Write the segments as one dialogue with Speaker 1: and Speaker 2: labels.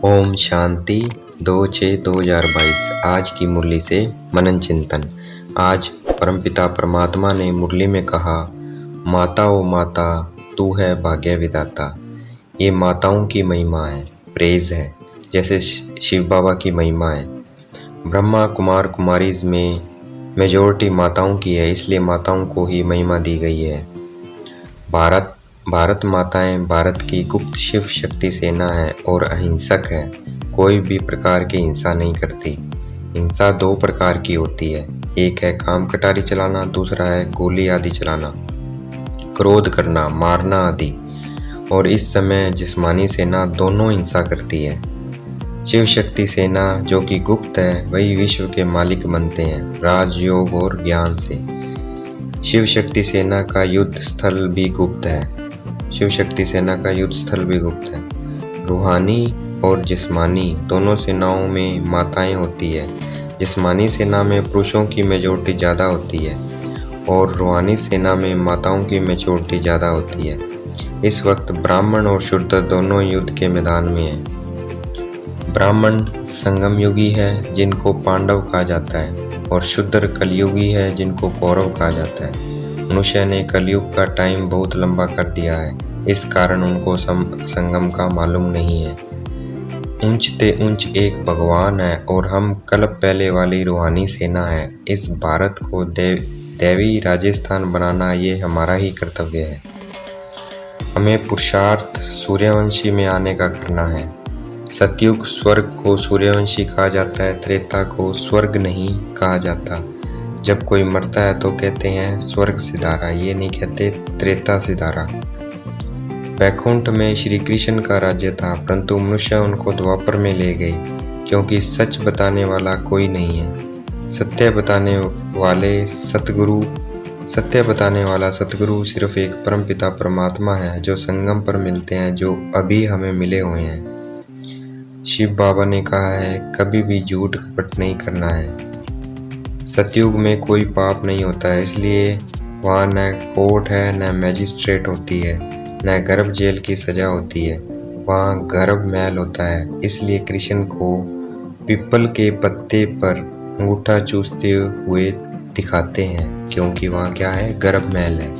Speaker 1: ओम शांति 2/6/2022। आज की मुरली से मनन चिंतन। आज परमपिता परमात्मा ने मुरली में कहा, माता ओ माता तू है भाग्य विधाता। ये माताओं की महिमा है, प्रेज है, जैसे शिव बाबा की महिमा है। ब्रह्मा कुमार कुमारीज में मेजॉरिटी माताओं की है, इसलिए माताओं को ही महिमा दी गई है। भारत माताएं भारत की गुप्त शिव शक्ति सेना है और अहिंसक है। कोई भी प्रकार की हिंसा नहीं करती। हिंसा दो प्रकार की होती है, एक है काम कटारी चलाना, दूसरा है गोली आदि चलाना, क्रोध करना, मारना आदि। और इस समय जिस्मानी सेना दोनों हिंसा करती है। शिव शक्ति सेना जो कि गुप्त है, वही विश्व के मालिक बनते हैं राजयोग और ज्ञान से। शिव शक्ति सेना का युद्ध स्थल भी गुप्त है। शिव शक्ति सेना का युद्ध स्थल भी गुप्त है। रूहानी और जिस्मानी दोनों सेनाओं में माताएं होती है। जिस्मानी सेना में पुरुषों की मेजॉरिटी ज़्यादा होती है और रूहानी सेना में माताओं की मेजॉरिटी ज़्यादा होती है। इस वक्त ब्राह्मण और शूद्र दोनों युद्ध के मैदान में हैं। ब्राह्मण संगम युगी है, जिनको पांडव कहा जाता है, और शूद्र कलयुगी है, जिनको कौरव कहा जाता है। मनुष्य ने कलयुग का टाइम बहुत लंबा कर दिया है, इस कारण उनको संगम का मालूम नहीं है। ऊंचते ऊंच एक भगवान है और हम कल्प पहले वाली रूहानी सेना है। इस भारत को दैवी राजस्थान बनाना ये हमारा ही कर्तव्य है। हमें पुरुषार्थ सूर्यवंशी में आने का करना है। सतयुग स्वर्ग को सूर्यवंशी कहा जाता है, त्रेता को स्वर्ग नहीं कहा जाता। जब कोई मरता है तो कहते हैं स्वर्ग सिधारा, ये नहीं कहते त्रेता सिधारा। वैकुंठ में श्री कृष्ण का राज्य था, परंतु मनुष्य उनको द्वापर में ले गए, क्योंकि सच बताने वाला कोई नहीं है। सत्य बताने वाला सतगुरु सिर्फ एक परमपिता परमात्मा है, जो संगम पर मिलते हैं, जो अभी हमें मिले हुए हैं। शिव बाबा ने कहा है, कभी भी झूठ कपट नहीं करना है। सतयुग में कोई पाप नहीं होता है, इसलिए वहाँ न कोर्ट है, न मैजिस्ट्रेट होती है, न गर्भ जेल की सजा होती है। वहाँ गर्भ महल होता है, इसलिए कृष्ण को पीपल के पत्ते पर अंगूठा चूसते हुए दिखाते हैं, क्योंकि वहाँ क्या है, गर्भ महल है।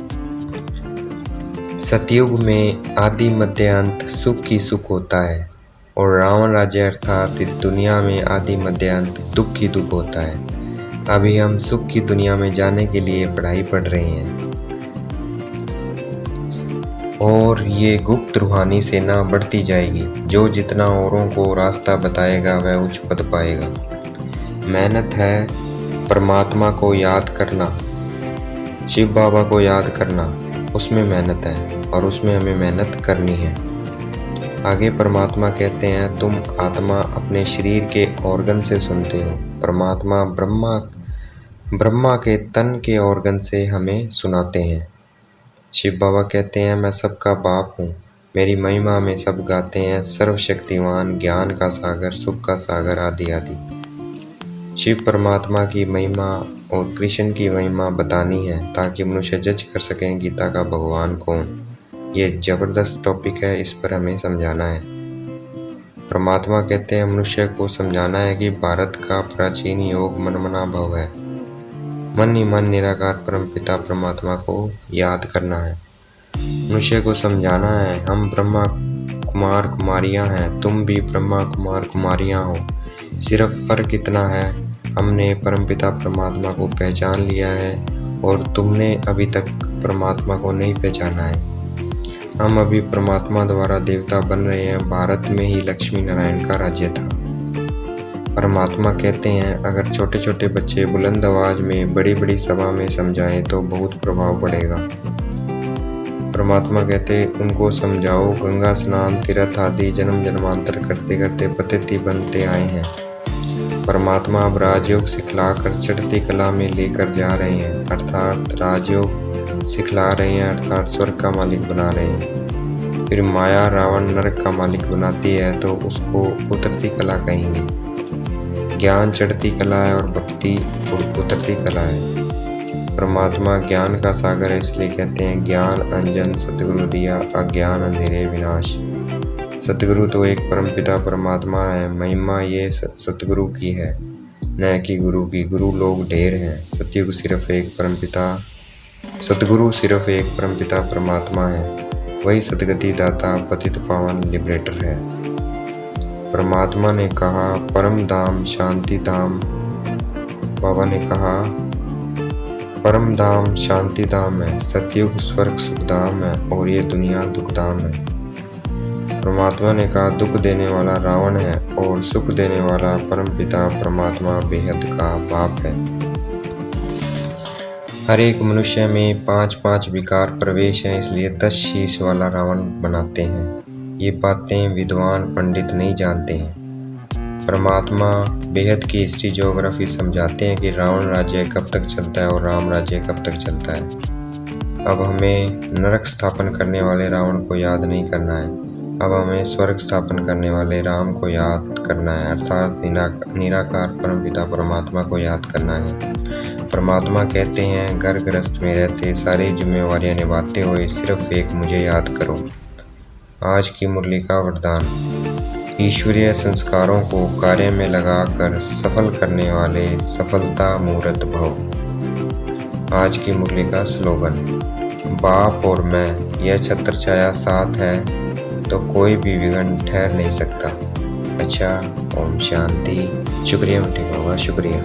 Speaker 1: सतयुग में आदि मध्य अंत सुख ही सुख होता है, और रावण राज्य अर्थात इस दुनिया में आदि मध्य अंत दुख ही दुख होता है। अभी हम सुख की दुनिया में जाने के लिए पढ़ाई पढ़ रहे हैं, और ये गुप्त रूहानी सेना बढ़ती जाएगी। जो जितना औरों को रास्ता बताएगा वह उच्च पद पाएगा। मेहनत है परमात्मा को याद करना, शिव बाबा को याद करना, उसमें मेहनत है और उसमें हमें मेहनत करनी है। आगे परमात्मा कहते हैं, तुम आत्मा अपने शरीर के ऑर्गन से सुनते हो, परमात्मा ब्रह्मा के तन के ऑर्गन से हमें सुनाते हैं। शिव बाबा कहते हैं, मैं सबका बाप हूँ, मेरी महिमा में सब गाते हैं, सर्वशक्तिमान, ज्ञान का सागर, सुख का सागर आदि आदि। शिव परमात्मा की महिमा और कृष्ण की महिमा बतानी है, ताकि मनुष्य जज कर सकें गीता का भगवान कौन। ये जबरदस्त टॉपिक है, इस पर हमें समझाना है। परमात्मा कहते हैं, मनुष्य को समझाना है कि भारत का प्राचीन योग मनमना भव है। मन ही मन निराकार परमपिता परमात्मा को याद करना है। मनुष्य को समझाना है, हम ब्रह्मा कुमार कुमारियां हैं, तुम भी ब्रह्मा कुमार कुमारियां हो। सिर्फ फर्क इतना है, हमने परमपिता परमात्मा को पहचान लिया है और तुमने अभी तक परमात्मा को नहीं पहचाना है। हम अभी परमात्मा द्वारा देवता बन रहे हैं। भारत में ही लक्ष्मी नारायण का राज्य था। परमात्मा कहते हैं, अगर छोटे छोटे बच्चे बुलंद आवाज में बड़ी बड़ी सभा में समझाएं तो बहुत प्रभाव पड़ेगा। परमात्मा कहते, उनको समझाओ, गंगा स्नान तीर्थ आदि जन्म जन्मांतर करते करते पतित बनते आए हैं। परमात्मा अब राजयोग सिखलाकर चढ़ती कला में लेकर जा रहे हैं, अर्थात राजयोग सिखला रहे हैं, अर्थात स्वर्ग का मालिक बना रहे हैं। फिर माया रावण नरक का मालिक बनाती है, तो उसको उतरती कला कहेंगे। ज्ञान चढ़ती कला है और भक्ति उतरती कला है। परमात्मा ज्ञान का सागर है, इसलिए कहते हैं, ज्ञान अंजन सतगुरु दिया, अज्ञान अंधेरे विनाश। सतगुरु तो एक परमपिता परमात्मा है, महिमा ये सतगुरु की है, न कि गुरु की। गुरु लोग ढेर हैं, सतगुरु सिर्फ एक परमपिता परमात्मा है। वही सद्गति दाता, पतित पावन लिबरेटर है। परमात्मा ने कहा परम धाम शांति धाम, बाबा ने कहा परम धाम शांति धाम है, सतयुग स्वर्ग सुख धाम है और ये दुनिया दुख धाम है। परमात्मा ने कहा दुख देने वाला रावण है और सुख देने वाला परमपिता परमात्मा बेहद का बाप है। हर एक मनुष्य में 5-5 विकार प्रवेश हैं, इसलिए 10 शीश वाला रावण बनाते हैं। ये बातें विद्वान पंडित नहीं जानते हैं। परमात्मा बेहद की हिस्ट्री ज्योग्राफी समझाते हैं कि रावण राज्य कब तक चलता है और राम राज्य कब तक चलता है। अब हमें नरक स्थापन करने वाले रावण को याद नहीं करना है, अब हमें स्वर्ग स्थापन करने वाले राम को याद करना है, अर्थात निराकार परमपिता परमात्मा को याद करना है। परमात्मा कहते हैं घर गृहस्थ में रहते सारी जिम्मेवारियां निभाते हुए सिर्फ एक मुझे याद करो। आज की मुरली का वरदान, ईश्वरीय संस्कारों को कार्य में लगाकर सफल करने वाले सफलता मूर्त भव। आज की मुरली का स्लोगन, बाप और मैं यह छत्र छाया साथ है तो कोई भी विघ्न ठहर नहीं सकता। अच्छा, ओम शांति। शुक्रिया मिट्टी बाबा, शुक्रिया।